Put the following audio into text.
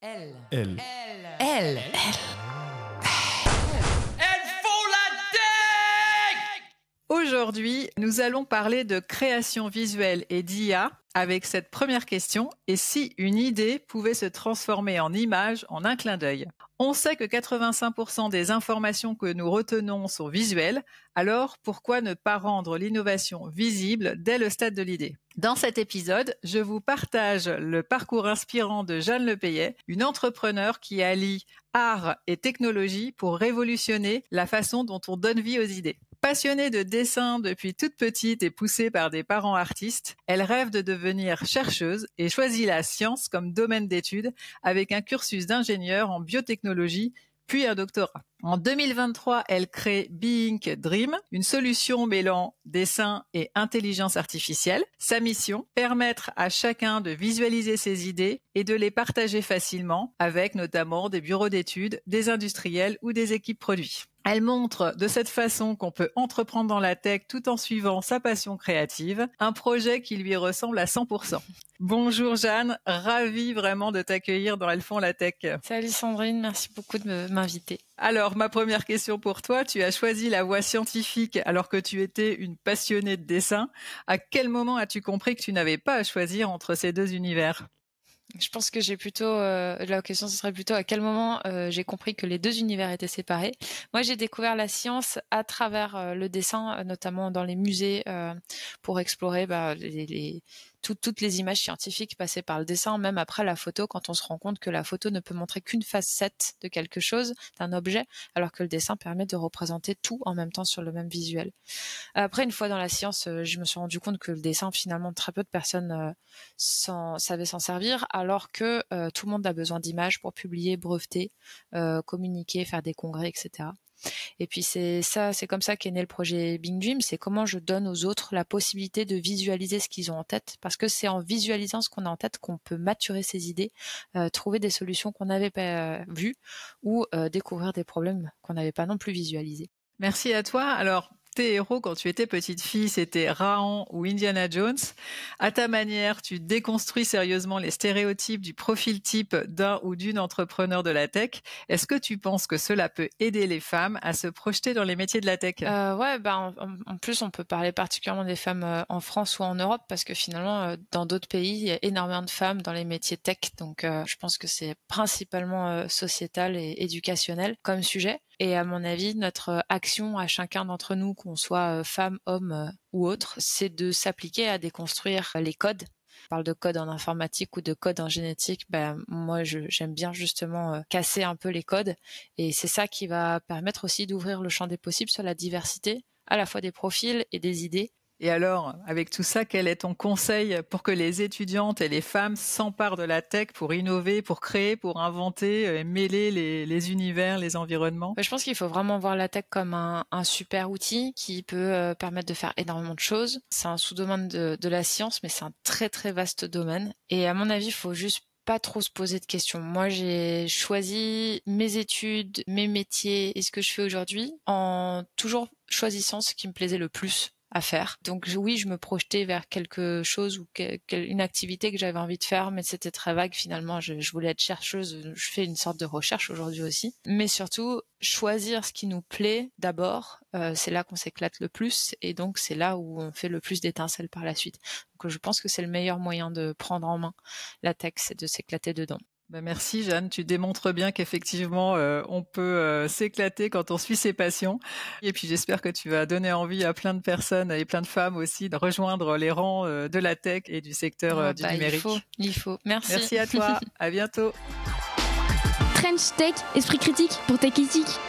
Elle. Elle. Elle. Elle fout la tech! Aujourd'hui, nous allons parler de création visuelle et d'IA avec cette première question. Et si une idée pouvait se transformer en image en un clin d'œil? On sait que 85% des informations que nous retenons sont visuelles. Alors, pourquoi ne pas rendre l'innovation visible dès le stade de l'idée? Dans cet épisode, je vous partage le parcours inspirant de Jeanne Lepayet, une entrepreneure qui allie art et technologie pour révolutionner la façon dont on donne vie aux idées. Passionnée de dessin depuis toute petite et poussée par des parents artistes, elle rêve de devenir chercheuse et choisit la science comme domaine d'études avec un cursus d'ingénieur en biotechnologie puis un doctorat. En 2023, elle crée Being Dream, une solution mêlant dessin et intelligence artificielle. Sa mission, permettre à chacun de visualiser ses idées et de les partager facilement avec notamment des bureaux d'études, des industriels ou des équipes produits. Elle montre de cette façon qu'on peut entreprendre dans la tech tout en suivant sa passion créative, un projet qui lui ressemble à 100%. Bonjour Jeanne, ravie vraiment de t'accueillir dans Elles font la tech. Salut Sandrine, merci beaucoup de m'inviter. Alors, ma première question pour toi, tu as choisi la voie scientifique alors que tu étais une passionnée de dessin. À quel moment as-tu compris que tu n'avais pas à choisir entre ces deux univers ? Je pense que j'ai plutôt la question ce serait plutôt à quel moment j'ai compris que les deux univers étaient séparés. Moi, j'ai découvert la science à travers le dessin, notamment dans les musées pour explorer toutes les images scientifiques passées par le dessin, même après la photo, quand on se rend compte que la photo ne peut montrer qu'une facette de quelque chose, d'un objet, alors que le dessin permet de représenter tout en même temps sur le même visuel. Après, une fois dans la science, je me suis rendu compte que le dessin, finalement, très peu de personnes savaient s'en servir, alors que tout le monde a besoin d'images pour publier, breveter, communiquer, faire des congrès, etc. Et puis c'est comme ça qu'est né le projet Being Dream, c'est comment je donne aux autres la possibilité de visualiser ce qu'ils ont en tête, parce que c'est en visualisant ce qu'on a en tête qu'on peut maturer ses idées, trouver des solutions qu'on n'avait pas vues ou découvrir des problèmes qu'on n'avait pas non plus visualisés. Merci à toi. Alors, tes héros quand tu étais petite fille, c'était Rahan ou Indiana Jones. À ta manière, tu déconstruis sérieusement les stéréotypes du profil type d'un ou d'une entrepreneur de la tech. Est-ce que tu penses que cela peut aider les femmes à se projeter dans les métiers de la tech ? En plus, on peut parler particulièrement des femmes en France ou en Europe, parce que finalement, dans d'autres pays, il y a énormément de femmes dans les métiers tech. Donc, je pense que c'est principalement sociétal et éducationnel comme sujet. Et à mon avis, notre action à chacun d'entre nous, qu'on soit femme, homme ou autre, c'est de s'appliquer à déconstruire les codes. On parle de code en informatique ou de code en génétique. Moi, j'aime bien justement casser un peu les codes. Et c'est ça qui va permettre aussi d'ouvrir le champ des possibles sur la diversité, à la fois des profils et des idées. Et alors, avec tout ça, quel est ton conseil pour que les étudiantes et les femmes s'emparent de la tech pour innover, pour créer, pour inventer, mêler les univers, les environnements ? Je pense qu'il faut vraiment voir la tech comme un super outil qui peut permettre de faire énormément de choses. C'est un sous-domaine de la science, mais c'est un très très vaste domaine. Et à mon avis, il faut juste pas trop se poser de questions. Moi, j'ai choisi mes études, mes métiers et ce que je fais aujourd'hui en toujours choisissant ce qui me plaisait le plus à faire. Donc oui, je me projetais vers quelque chose ou une activité que j'avais envie de faire, mais c'était très vague finalement. Je voulais être chercheuse, je fais une sorte de recherche aujourd'hui aussi. Mais surtout, choisir ce qui nous plaît d'abord, c'est là qu'on s'éclate le plus et donc c'est là où on fait le plus d'étincelles par la suite. Donc je pense que c'est le meilleur moyen de prendre en main la tech, c'est de s'éclater dedans. Merci Jeanne, tu démontres bien qu'effectivement on peut s'éclater quand on suit ses passions. Et puis j'espère que tu vas donner envie à plein de personnes et plein de femmes aussi de rejoindre les rangs de la tech et du secteur du numérique. Il faut. Merci. Merci à toi, à bientôt. Trench Tech, esprit critique pour Tech Éthique.